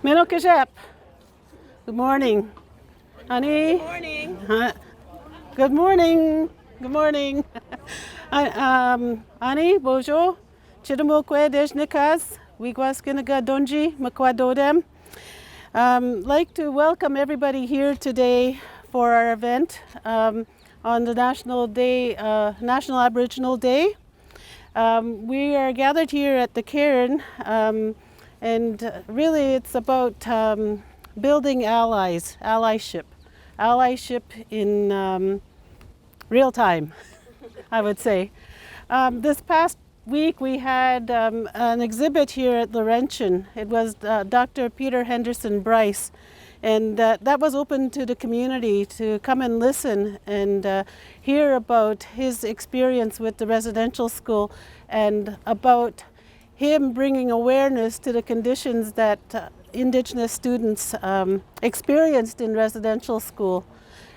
Menokajep. Good morning. Honey. Good morning. Good morning. Good morning. Ani, bonjour. Chidamokwe dejnikas. Wigwaskinaga donji, makwadodem. Like to welcome everybody here today for our event on the National Aboriginal Day. We are gathered here at the Cairn, and really it's about building allyship in real time, I would say. This past week we had an exhibit here at Laurentian. It was Dr. Peter Henderson Bryce, and that was open to the community to come and listen and hear about his experience with the residential school and about him bringing awareness to the conditions that Indigenous students experienced in residential school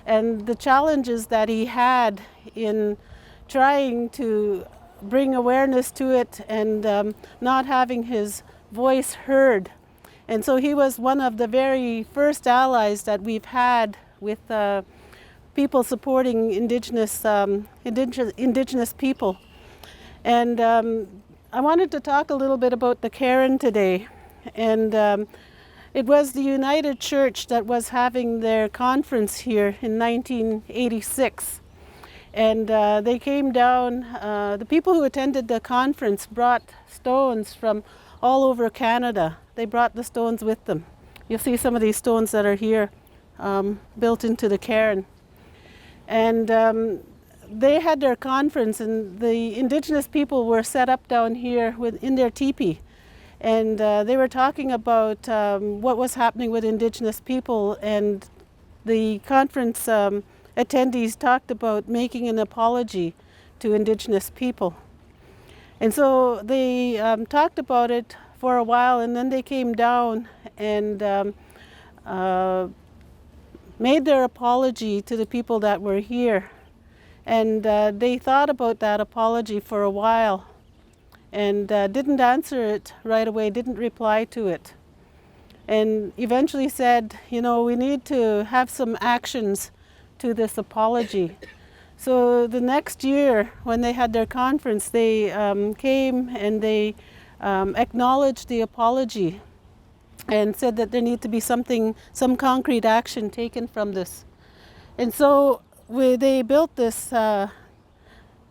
and the challenges that he had in trying to bring awareness to it and not having his voice heard. And so he was one of the very first allies that we've had with people supporting Indigenous people. And I wanted to talk a little bit about the Cairn today. And it was the United Church that was having their conference here in 1986. And they came down, the people who attended the conference brought stones from all over Canada. They brought the stones with them. You'll see some of these stones that are here built into the cairn. And they had their conference, and the Indigenous people were set up down here in their teepee. And they were talking about what was happening with Indigenous people, and the conference attendees talked about making an apology to Indigenous people. And so they talked about it for a while, and then they came down and made their apology to the people that were here. And they thought about that apology for a while and didn't answer it right away, didn't reply to it. And eventually said, you know, we need to have some actions to this apology. So the next year, when they had their conference, they came and they acknowledged the apology and said that there need to be some concrete action taken from this. And so they built this, Rita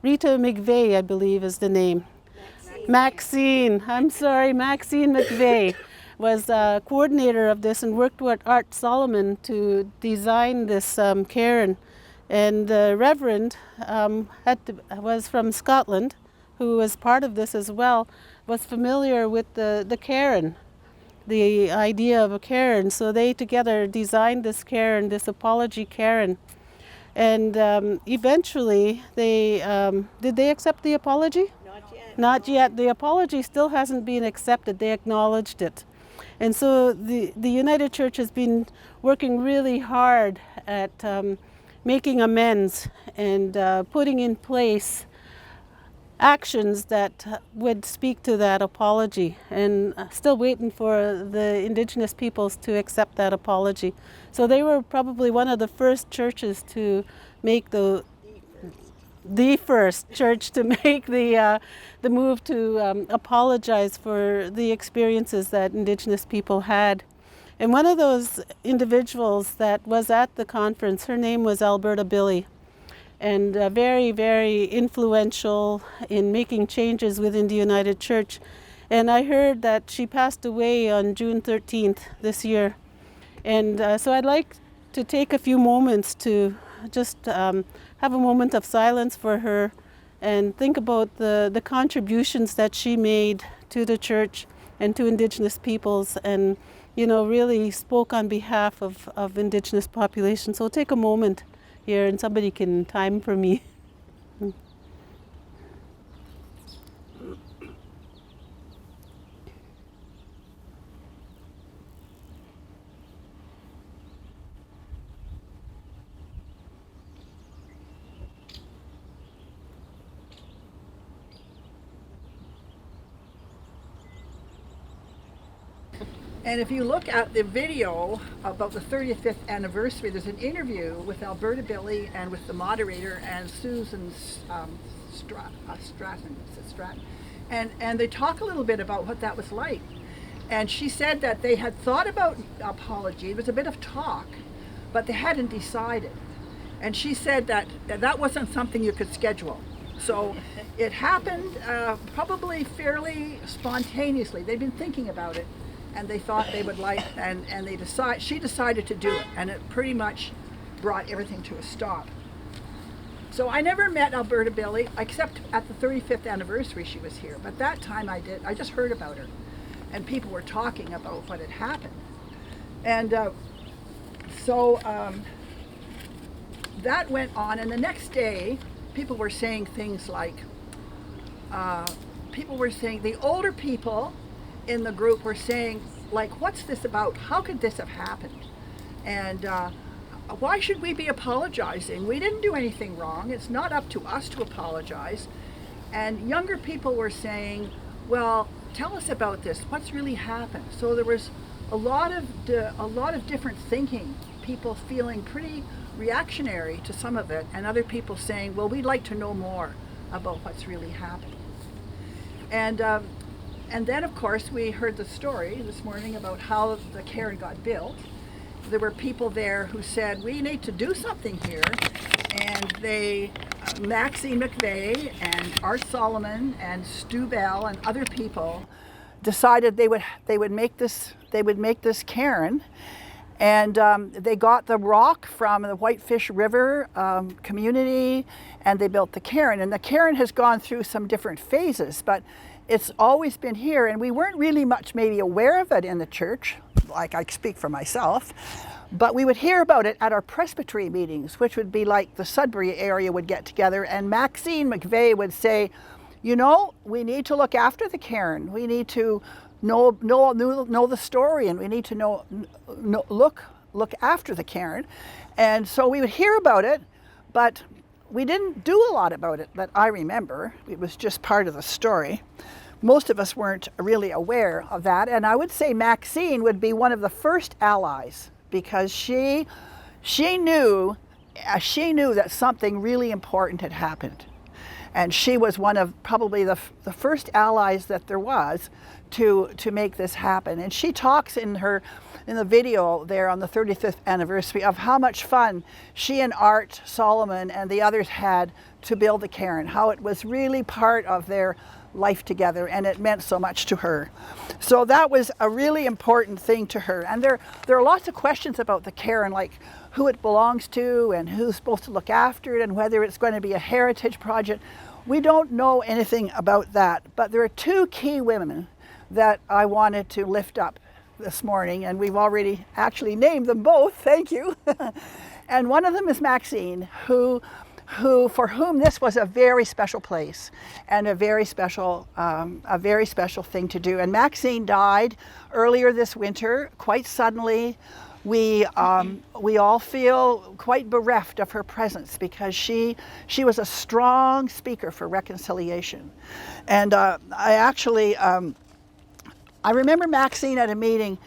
McVeigh, I believe is the name. Maxine McVeigh was coordinator of this and worked with Art Solomon to design this cairn. And the Reverend was from Scotland, who was part of this as well, was familiar with the cairn, the idea of a cairn. So they together designed this cairn, this Apology Cairn. And eventually did they accept the apology? Not yet. Not yet. The apology still hasn't been accepted. They acknowledged it. And so the United Church has been working really hard at making amends and putting in place actions that would speak to that apology, and still waiting for the Indigenous peoples to accept that apology. So they were probably one of the first churches to make the first church to make the move to apologize for the experiences that Indigenous people had. And one of those individuals that was at the conference, her name was Alberta Billy, and very, very influential in making changes within the United Church. And I heard that she passed away on June 13th this year. And so I'd like to take a few moments to just have a moment of silence for her and think about the contributions that she made to the church and to Indigenous peoples, and you know, really spoke on behalf of Indigenous populations. So take a moment here, and somebody can time for me. And if you look at the video about the 35th anniversary, there's an interview with Alberta Billy and with the moderator and Susan Stratton. And they talk a little bit about what that was like. And she said that they had thought about apology. It was a bit of talk, but they hadn't decided. And she said that that wasn't something you could schedule. So it happened probably fairly spontaneously. They'd been thinking about it, and they thought they would like, and she decided to do it, and it pretty much brought everything to a stop. So I never met Alberta Billy, except at the 35th anniversary she was here. But that time I did. I just heard about her, and people were talking about what had happened. And so that went on, and the next day, people were saying things like, the older people in the group were saying, like, what's this about? How could this have happened? And why should we be apologizing? We didn't do anything wrong. It's not up to us to apologize. And younger people were saying, well, tell us about this. What's really happened? So there was a lot of different thinking, people feeling pretty reactionary to some of it, and other people saying, well, we'd like to know more about what's really happened. And then, of course, we heard the story this morning about how the cairn got built. There were people there who said, we need to do something here. And they, Maxine McVeigh and Art Solomon and Stu Bell and other people decided they would make this cairn. And they got the rock from the Whitefish River community, and they built the cairn. And the cairn has gone through some different phases, but it's always been here, and we weren't really much maybe aware of it in the church, like I speak for myself, but we would hear about it at our presbytery meetings, which would be like the Sudbury area would get together, and Maxine McVeigh would say, you know, we need to look after the cairn. We need to know the story, and we need to look after the cairn. And so we would hear about it, but we didn't do a lot about it that I remember. It was just part of the story. Most of us weren't really aware of that, and I would say Maxine would be one of the first allies, because she knew that something really important had happened. And she was one of probably the first allies that there was to make this happen. And she talks in the video there on the 35th anniversary of how much fun she and Art Solomon and the others had to build the cairn, how it was really part of their life together, and it meant so much to her. So that was a really important thing to her. And there are lots of questions about the cairn, like who it belongs to and who's supposed to look after it and whether it's going to be a heritage project. We don't know anything about that, but there are two key women that I wanted to lift up this morning, and we've already actually named them both, thank you. And one of them is Maxine, for whom this was a very special place and a very special thing to do. And Maxine died earlier this winter, quite suddenly. We all feel quite bereft of her presence, because she was a strong speaker for reconciliation. And I remember Maxine at a meeting.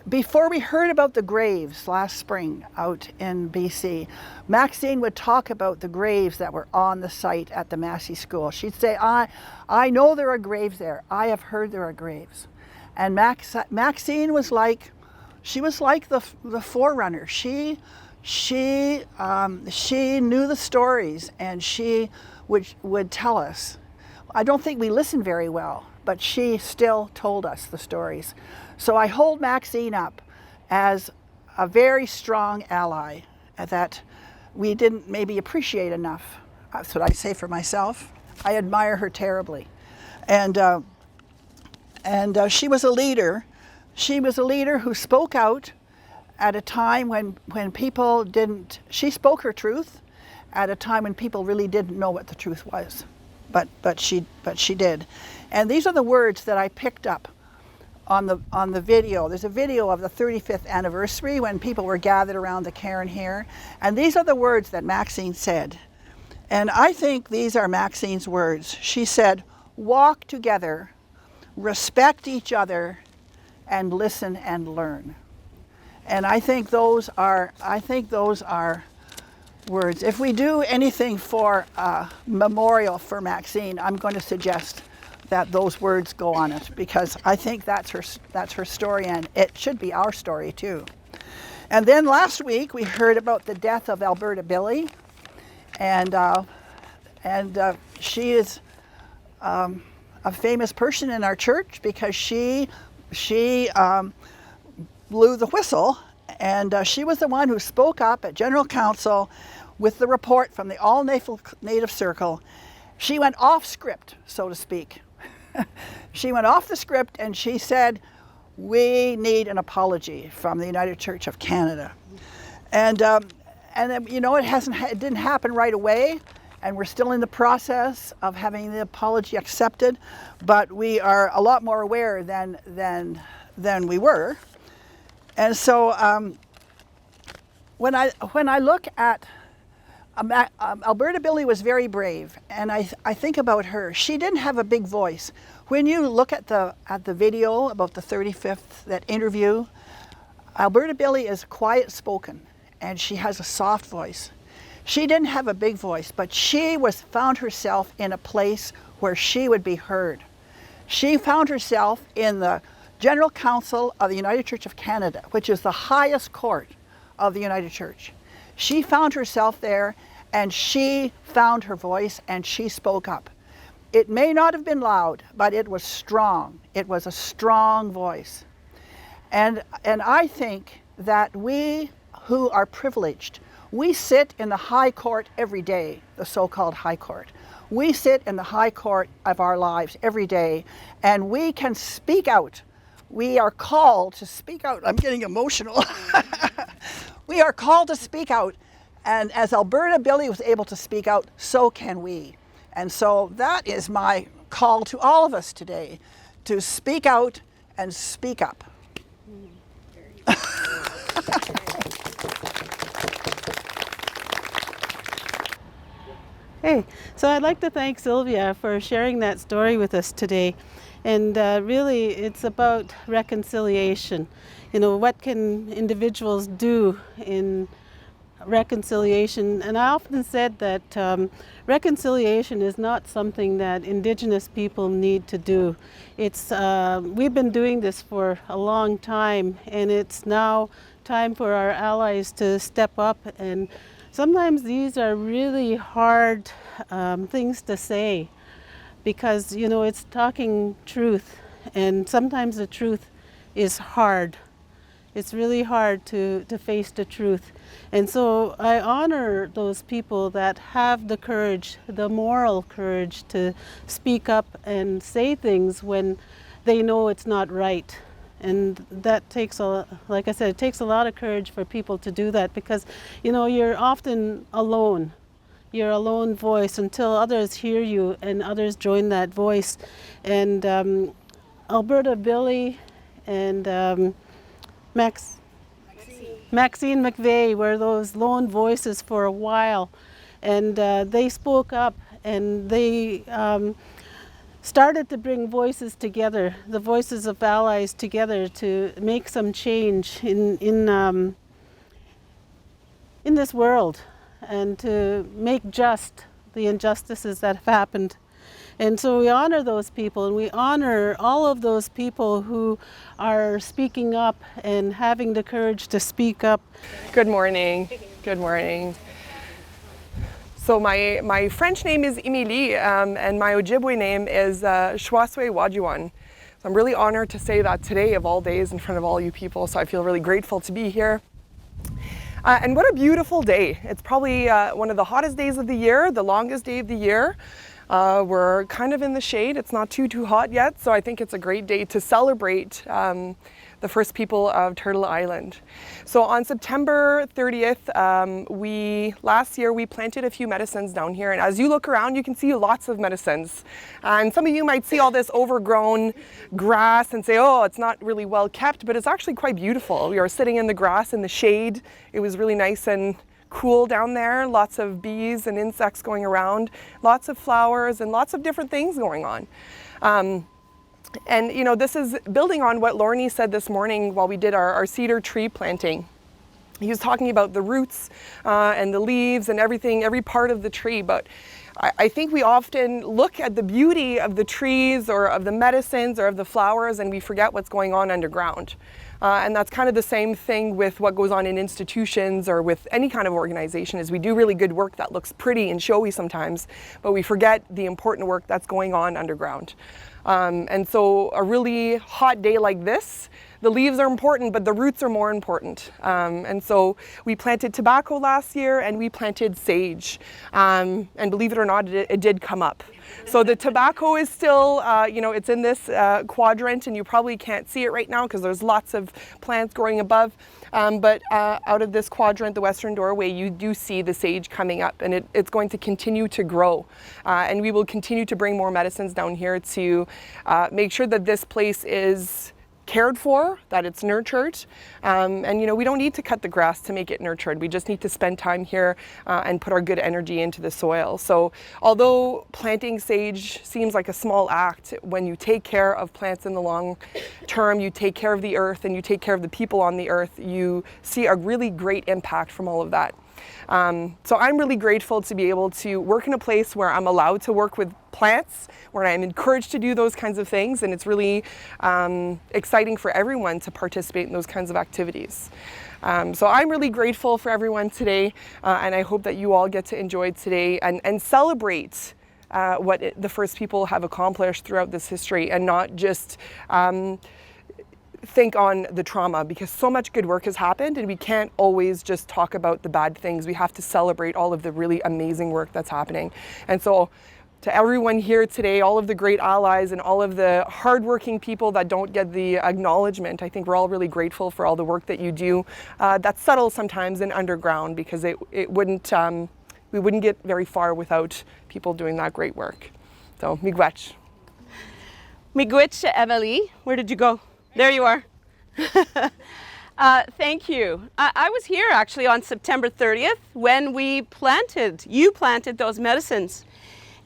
Before we heard about the graves last spring out in BC, Maxine would talk about the graves that were on the site at the Massey School. She'd say, I know there are graves there. I have heard there are graves. And Maxine was like, the forerunner. She knew the stories, and she would tell us. I don't think we listened very well, but she still told us the stories. So I hold Maxine up as a very strong ally that we didn't maybe appreciate enough. That's what I say for myself. I admire her terribly. And she was a leader. She was a leader who spoke out at a time when people didn't. She spoke her truth at a time when people really didn't know what the truth was. But she did. And these are the words that I picked up on the video. There's a video of the 35th anniversary when people were gathered around the cairn here. And these are the words that Maxine said. And I think these are Maxine's words. She said, walk together, respect each other, and listen and learn. And I think those are words. If we do anything for a memorial for Maxine, I'm going to suggest that those words go on it, because I think that's her story, and it should be our story too. And then last week we heard about the death of Alberta Billy, and she is a famous person in our church because she blew the whistle, and she was the one who spoke up at General Council with the report from the All Native Circle. She went off script, so to speak. She went off the script and she said, we need an apology from the United Church of Canada. And you know, it didn't happen right away, and we're still in the process of having the apology accepted, but we are a lot more aware than we were. And so when I look at Alberta Billy was very brave, and I think about her. She didn't have a big voice. When you look at the video about the 35th, that interview, Alberta Billy is quiet spoken, and she has a soft voice. She didn't have a big voice, but she found herself in a place where she would be heard. She found herself in the General Council of the United Church of Canada, which is the highest court of the United Church. She found herself there, and she found her voice, and she spoke up. It may not have been loud, but it was strong. It was a strong voice. And I think that we who are privileged, we sit in the high court every day, the so-called high court. We sit in the high court of our lives every day, and we can speak out. We are called to speak out. I'm getting emotional. We are called to speak out, and as Alberta Billy was able to speak out, so can we. And so that is my call to all of us today, to speak out and speak up. Hey, so I'd like to thank Sylvia for sharing that story with us today. And really, it's about reconciliation. You know, what can individuals do in reconciliation? And I often said that reconciliation is not something that Indigenous people need to do. It's we've been doing this for a long time, and it's now time for our allies to step up. And sometimes these are really hard things to say, because, you know, it's talking truth, and sometimes the truth is hard. It's really hard to face the truth. And so I honor those people that have the courage, the moral courage, to speak up and say things when they know it's not right. And that takes like I said, it takes a lot of courage for people to do that, because, you know, you're often alone. You're a lone voice until others hear you and others join that voice. And Alberta Billy and Maxine McVeigh were those lone voices for a while, and they spoke up, and they started to bring voices together, the voices of allies together, to make some change in this world, and to make just the injustices that have happened. And so we honor those people, and we honor all of those people who are speaking up and having the courage to speak up. Good morning. Good morning. So my French name is Emilie, and my Ojibwe name is Shwaswe Wajuan. So I'm really honored to say that today, of all days, in front of all you people. So I feel really grateful to be here. And what a beautiful day. It's probably one of the hottest days of the year, the longest day of the year. We're kind of in the shade. It's not too hot yet, so I think it's a great day to celebrate the first people of Turtle Island. So on September 30th, last year we planted a few medicines down here, and as you look around you can see lots of medicines. And some of you might see all this overgrown grass and say, oh, it's not really well kept, but it's actually quite beautiful. We were sitting in the grass in the shade. It was really nice and cool down there, lots of bees and insects going around, lots of flowers and lots of different things going on. And you know, this is building on what Lorne said this morning while we did our cedar tree planting. He was talking about the roots and the leaves and everything, every part of the tree, but I think we often look at the beauty of the trees or of the medicines or of the flowers and we forget what's going on underground. And that's kind of the same thing with what goes on in institutions or with any kind of organization, is we do really good work that looks pretty and showy sometimes, but we forget the important work that's going on underground. And so a really hot day like this, the leaves are important, but the roots are more important. And so we planted tobacco last year and we planted sage. And believe it or not, it did come up. So the tobacco is still, you know, it's in this quadrant and you probably can't see it right now because there's lots of plants growing above. But out of this quadrant, the western doorway, you do see the sage coming up, and it's going to continue to grow. And we will continue to bring more medicines down here to make sure that this place is cared for, that it's nurtured. And you know, we don't need to cut the grass to make it nurtured. We just need to spend time here and put our good energy into the soil. So although planting sage seems like a small act, when you take care of plants in the long term, you take care of the earth and you take care of the people on the earth, you see a really great impact from all of that. So I'm really grateful to be able to work in a place where I'm allowed to work with plants, where I'm encouraged to do those kinds of things, and it's really exciting for everyone to participate in those kinds of activities. So I'm really grateful for everyone today, and I hope that you all get to enjoy today and celebrate what the first people have accomplished throughout this history, and not just think on the trauma, because so much good work has happened and we can't always just talk about the bad things. We have to celebrate all of the really amazing work that's happening. And so to everyone here today, all of the great allies and all of the hardworking people that don't get the acknowledgement, I think we're all really grateful for all the work that you do. That's subtle sometimes and underground, because we wouldn't get very far without people doing that great work. So, miigwech. Miigwech, Emily. Where did you go? There you are. Thank you. I was here actually on September 30th when you planted those medicines.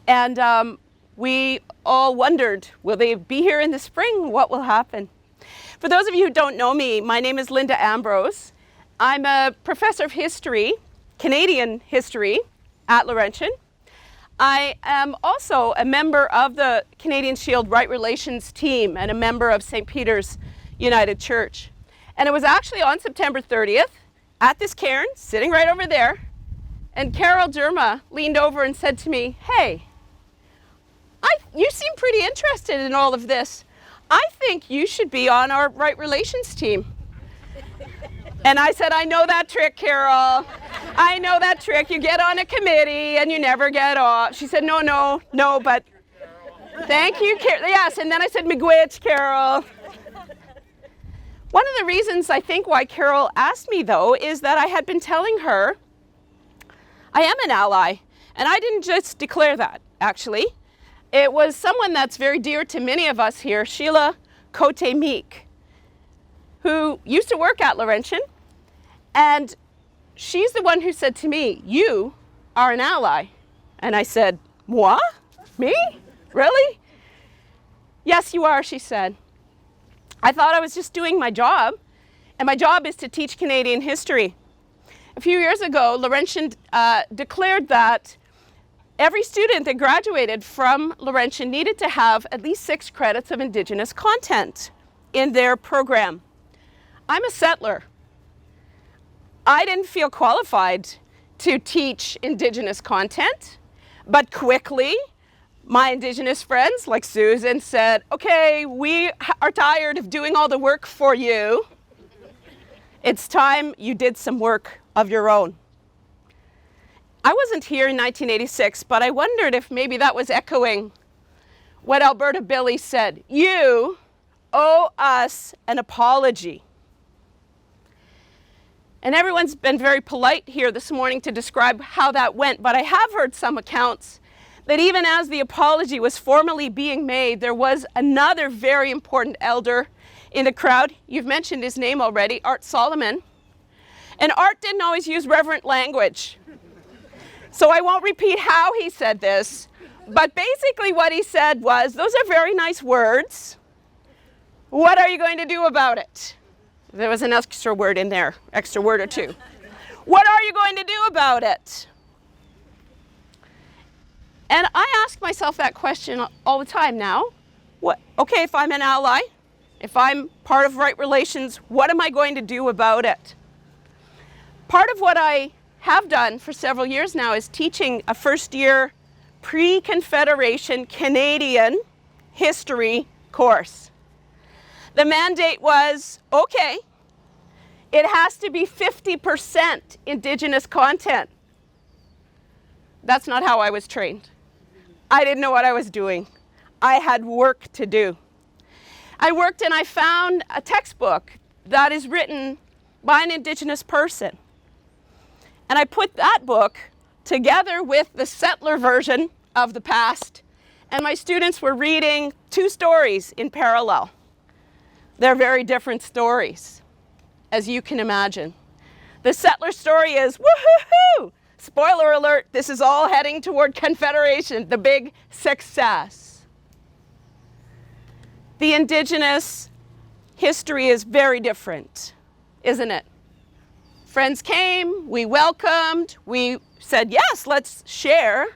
And we all wondered, will they be here in the spring? What will happen? For those of you who don't know me, my name is Linda Ambrose. I'm a professor of history, Canadian history, at Laurentian. I am also a member of the Canadian Shield Right Relations team and a member of St. Peter's United Church. And it was actually on September 30th at this cairn, sitting right over there, and Carol Derma leaned over and said to me, "Hey, you seem pretty interested in all of this. I think you should be on our Right Relations team." And I said, "I know that trick, Carol. I know that trick. You get on a committee and you never get off." She said, no, but thank you, Carol. Yes, and then I said, "Miigwech, Carol." One of the reasons I think why Carol asked me, though, is that I had been telling her I am an ally. And I didn't just declare that, actually. It was someone that's very dear to many of us here, Sheila Cote-Meek, who used to work at Laurentian. And she's the one who said to me, "You are an ally." And I said, "Moi? Me? Really?" "Yes, you are," she said. "I thought I was just doing my job, and my job is to teach Canadian history." A few years ago, Laurentian declared that every student that graduated from Laurentian needed to have at least 6 credits of Indigenous content in their program. I'm a settler. I didn't feel qualified to teach Indigenous content, but quickly my Indigenous friends like Susan said, "Okay, we are tired of doing all the work for you. It's time you did some work of your own." I wasn't here in 1986, but I wondered if maybe that was echoing what Alberta Billy said. "You owe us an apology." And everyone's been very polite here this morning to describe how that went, but I have heard some accounts that even as the apology was formally being made, there was another very important elder in the crowd. You've mentioned his name already, Art Solomon. And Art didn't always use reverent language. So I won't repeat how he said this, but basically what he said was, "Those are very nice words, What are you going to do about it? There was an extra word in there, extra word or two. What are you going to do about it? And I ask myself that question all the time now. Okay, if I'm an ally, if I'm part of right relations, what am I going to do about it? Part of what I have done for several years now is teaching a first-year pre-Confederation Canadian history course. The mandate was, okay, it has to be 50% Indigenous content. That's not how I was trained. I didn't know what I was doing. I had work to do. I worked and I found a textbook that is written by an Indigenous person. And I put that book together with the settler version of the past, and my students were reading two stories in parallel. They're very different stories, as you can imagine. The settler story is, woohoo! Spoiler alert, this is all heading toward Confederation, the big success. The Indigenous history is very different, isn't it? Friends came, we welcomed, we said, yes, let's share.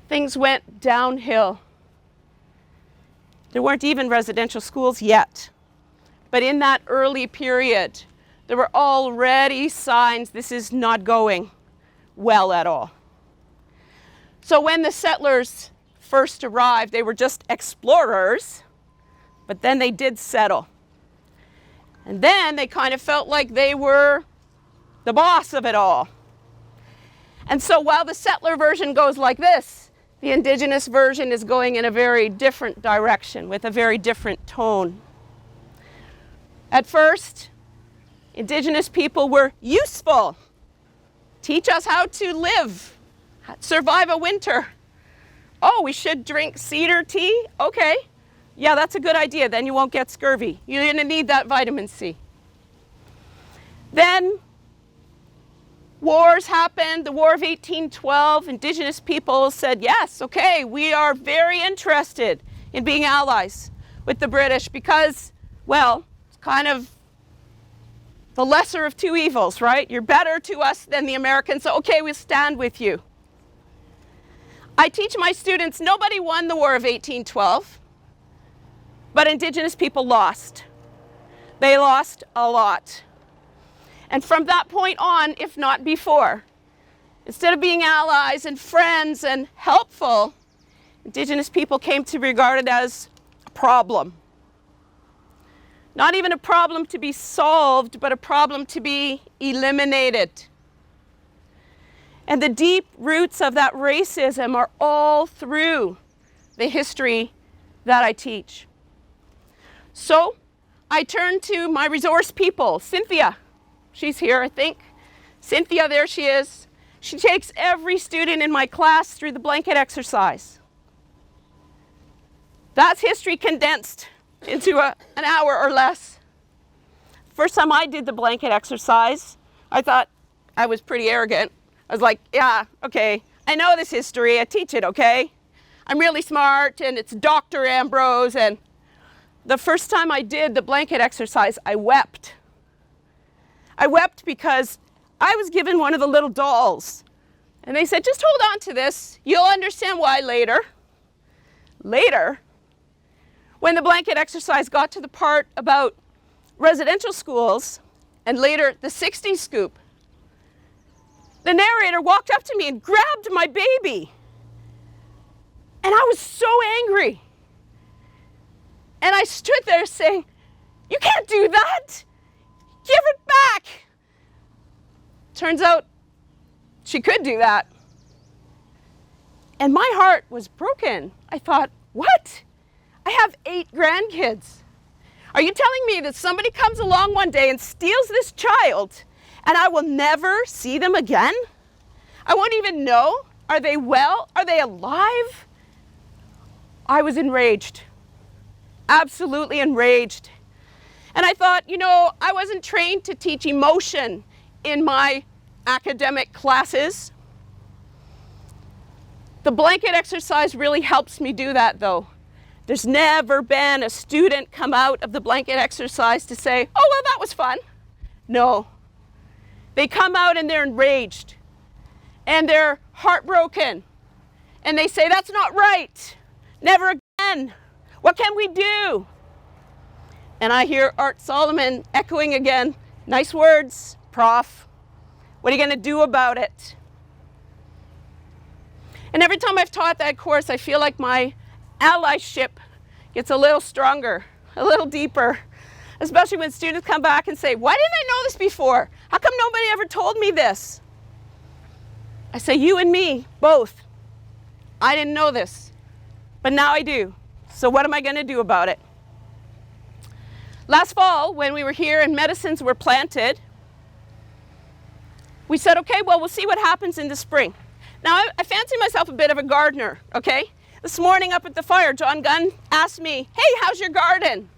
Things went downhill. There weren't even residential schools yet. But in that early period, there were already signs this is not going well at all. So when the settlers first arrived, they were just explorers, but then they did settle. And then they kind of felt like they were the boss of it all. And so while the settler version goes like this, the Indigenous version is going in a very different direction with a very different tone. At first, Indigenous people were useful. Teach us how to live, survive a winter. Oh, we should drink cedar tea? Okay. Yeah, that's a good idea. Then you won't get scurvy. You're going to need that vitamin C. Then wars happened. The War of 1812. Indigenous people said, yes, okay, we are very interested in being allies with the British because, well, it's kind of the lesser of two evils, right? You're better to us than the Americans, so okay, we'll stand with you. I teach my students, nobody won the War of 1812. But Indigenous people lost. They lost a lot. And from that point on, if not before, instead of being allies and friends and helpful, Indigenous people came to be regarded as a problem. Not even a problem to be solved, but a problem to be eliminated. And the deep roots of that racism are all through the history that I teach. So I turned to my resource people, Cynthia. She's here, I think. Cynthia, there she is. She takes every student in my class through the blanket exercise. That's history condensed into an hour or less. First time I did the blanket exercise, I thought I was pretty arrogant. I was like, yeah, okay, I know this history, I teach it, okay? I'm really smart, and it's Dr. Ambrose, and the first time I did the blanket exercise, I wept. I wept because I was given one of the little dolls. And they said, just hold on to this. You'll understand why later. Later, when the blanket exercise got to the part about residential schools, and later the 60s scoop, the narrator walked up to me and grabbed my baby. And I was so angry. And I stood there saying, you can't do that. Give it back. Turns out she could do that. And my heart was broken. I thought, what? I have 8 grandkids. Are you telling me that somebody comes along one day and steals this child and I will never see them again? I won't even know. Are they well? Are they alive? I was enraged. Absolutely enraged. And I thought, you know, I wasn't trained to teach emotion in my academic classes. The blanket exercise really helps me do that, though. There's never been a student come out of the blanket exercise to say, oh, well, that was fun. No. They come out and they're enraged and they're heartbroken and they say, that's not right. Never again. What can we do? And I hear Art Solomon echoing again, nice words, Prof. What are you going to do about it? And every time I've taught that course, I feel like my allyship gets a little stronger, a little deeper, especially when students come back and say, why didn't I know this before? How come nobody ever told me this? I say, you and me, both. I didn't know this, but now I do. So what am I going to do about it? Last fall, when we were here and medicines were planted, we said, okay, well, we'll see what happens in the spring. Now, I fancy myself a bit of a gardener, okay? This morning up at the fire, John Gunn asked me, hey, how's your garden?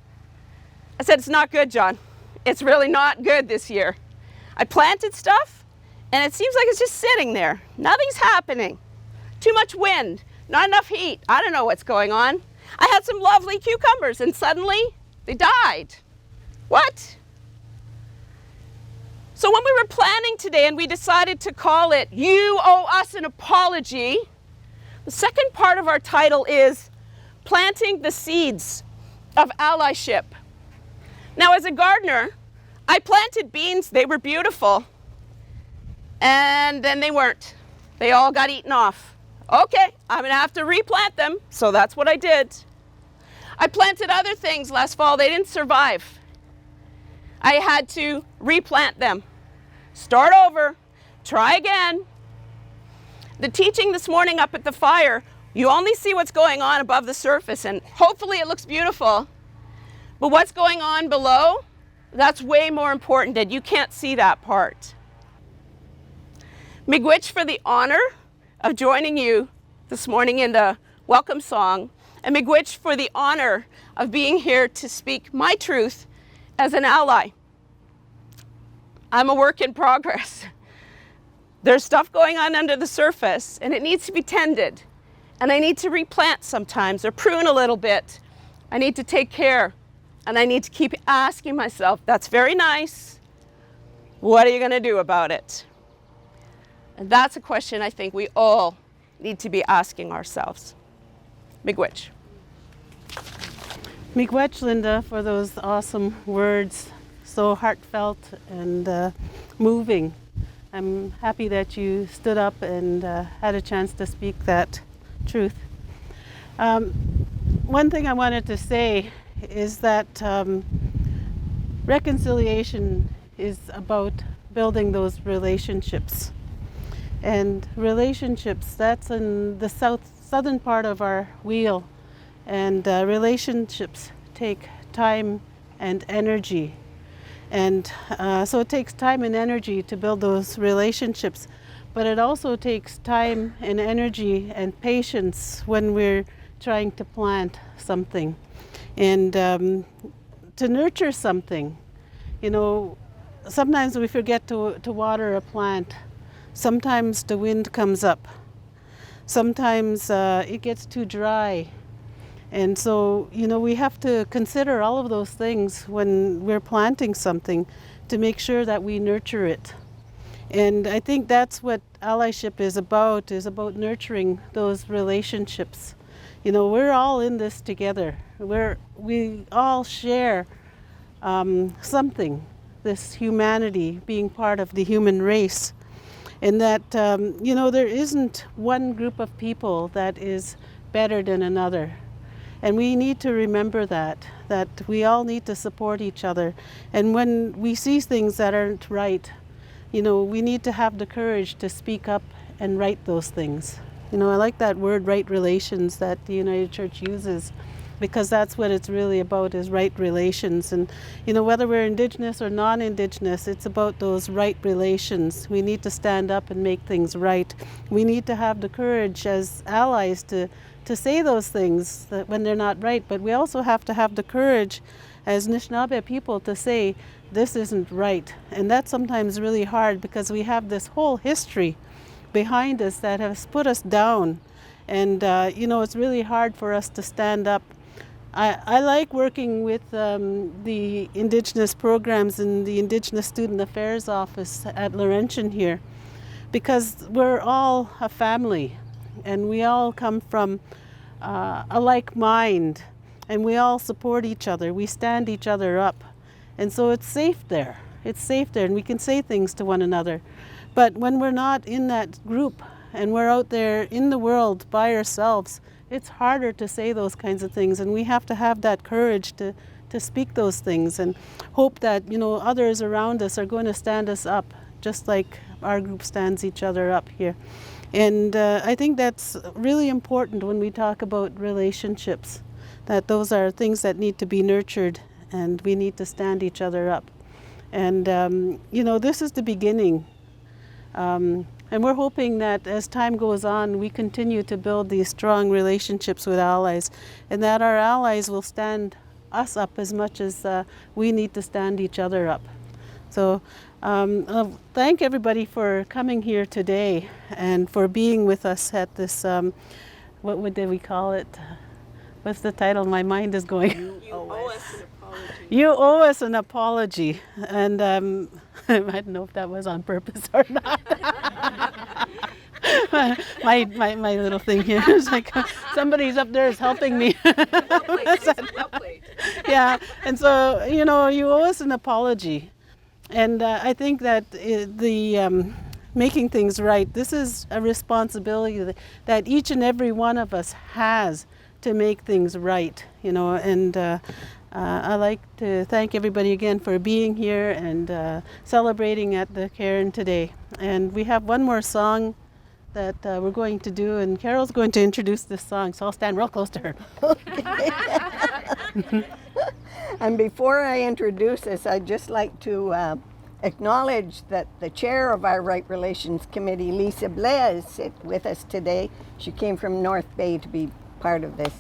I said, it's not good, John. It's really not good this year. I planted stuff, and it seems like it's just sitting there. Nothing's happening. Too much wind, not enough heat. I don't know what's going on. I had some lovely cucumbers, and suddenly they died. What? So when we were planning today and we decided to call it You Owe Us an Apology, the second part of our title is Planting the Seeds of Allyship. Now, as a gardener, I planted beans. They were beautiful. And then they weren't. They all got eaten off. Okay, I'm going to have to replant them. So that's what I did. I planted other things last fall. They didn't survive. I had to replant them. Start over. Try again. The teaching this morning up at the fire, you only see what's going on above the surface, and hopefully it looks beautiful. But what's going on below, that's way more important, and you can't see that part. Miigwech for the honor of joining you this morning in the welcome song, and miigwech for the honor of being here to speak my truth as an ally. I'm a work in progress. There's stuff going on under the surface, and it needs to be tended. And I need to replant sometimes or prune a little bit. I need to take care, and I need to keep asking myself, that's very nice. What are you going to do about it? And that's a question I think we all need to be asking ourselves. Miigwech. Miigwech, Linda, for those awesome words, so heartfelt and moving. I'm happy that you stood up and had a chance to speak that truth. One thing I wanted to say is that reconciliation is about building those relationships. And relationships, that's in the southern part of our wheel. And relationships take time and energy. And so it takes time and energy to build those relationships. But it also takes time and energy and patience when we're trying to plant something. And to nurture something. You know, sometimes we forget to water a plant. Sometimes the wind comes up. Sometimes it gets too dry. And so, you know, we have to consider all of those things when we're planting something to make sure that we nurture it. And I think that's what allyship is about nurturing those relationships. You know, we're all in this together. We all share something, this humanity, being part of the human race. And that, you know, there isn't one group of people that is better than another. And we need to remember that we all need to support each other. And when we see things that aren't right, you know, we need to have the courage to speak up and right those things. You know, I like that word, right relations, that the United Church uses, because that's what it's really about, is right relations. And, you know, whether we're Indigenous or non-Indigenous, it's about those right relations. We need to stand up and make things right. We need to have the courage as allies to say those things that when they're not right, but we also have to have the courage as Anishinaabe people to say, this isn't right. And that's sometimes really hard because we have this whole history behind us that has put us down. And, you know, it's really hard for us to stand up I like working with the Indigenous programs in the Indigenous Student Affairs Office at Laurentian here, because we're all a family and we all come from a like mind, and we all support each other. We stand each other up. And so it's safe there. It's safe there, and we can say things to one another. But when we're not in that group and we're out there in the world by ourselves, it's harder to say those kinds of things, and we have to have that courage to speak those things and hope that, you know, others around us are going to stand us up, just like our group stands each other up here. And I think that's really important when we talk about relationships, that those are things that need to be nurtured, and we need to stand each other up. And, you know, this is the beginning. And we're hoping that as time goes on, we continue to build these strong relationships with allies, and that our allies will stand us up as much as we need to stand each other up. So I'll thank everybody for coming here today and for being with us at this, what we call it? What's the title? My mind is going. You owe us an apology. You owe us an apology. And I don't know if that was on purpose or not. my little thing here is like somebody's up there is helping me. Yeah, and so, you know, you owe us an apology. And I think that the making things right, this is a responsibility that each and every one of us has to make things right, you know. And I'd like to thank everybody again for being here and celebrating at the Cairn today. And we have one more song that we're going to do, and Carol's going to introduce this song, so I'll stand real close to her. And before I introduce this, I'd just like to acknowledge that the chair of our Right Relations Committee, Lisa Blaise, is with us today. She came from North Bay to be part of this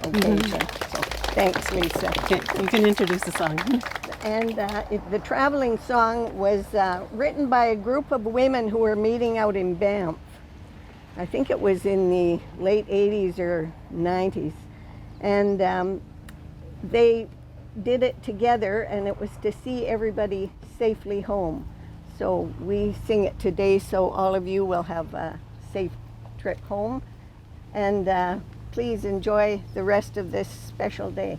occasion. So thanks, Lisa. Okay, you can introduce the song. And the traveling song was written by a group of women who were meeting out in Banff. I think it was in the late 80s or 90s. And they did it together, and it was to see everybody safely home. So we sing it today so all of you will have a safe trip home. And please enjoy the rest of this special day.